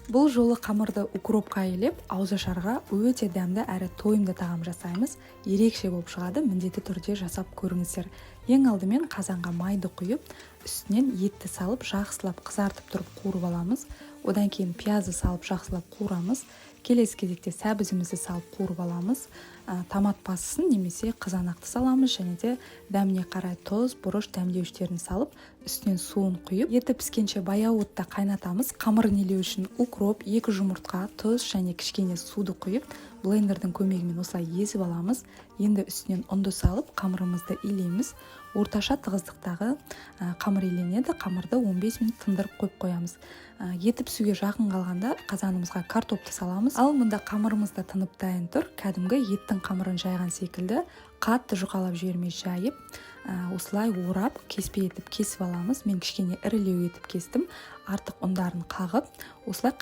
Бұл жолы қамырды укропқа илеп, ауызашарға өте дәмді әрі тойымды тағам жасаймыз. Ерекше болып шығады, міндетті түрде жасап көріңіздер. Ең алдымен қазанға майды құйып, үстінен етті салып, жақсылап қызартып тұрып қуырып аламыз. Одан кейін пиязды салып, жақсылап қуырамыз. Келесі кезекте сәбізімізді салып қуырып аламыз. Томат пастасын немесе қызанақты саламыз, және де дәміне қарай тұз, бұрыш дәмдеуіштерін салып, үстінен суын құйып, еті піскенше баяу отта қайнатамыз. Қамырын илеу үшін укроп, 2 жұмыртқа, тұз және кішкене суды құйып, блендердің көмегімен осылай езіп аламыз. Енді үстінен ұнды салып, қамырымызды илейміз. Орташа тығыздықтағы қамыр иленеді. Қамырды 15 минут тындырып қойып қоямыз. Еті пісуге жақын қалғанда қазанымызға картопты саламыз. Ал мұнда қамырымыз да тынып дайын тұр. Кәдімгі еттің қамырын жайған секілді қатты жұқалап жібермей жайып, осылай орап, кеспе етіп кесіп аламыз. Мен кішкене ірілеу етіп кестім. Артық ұндарын қағып, осылай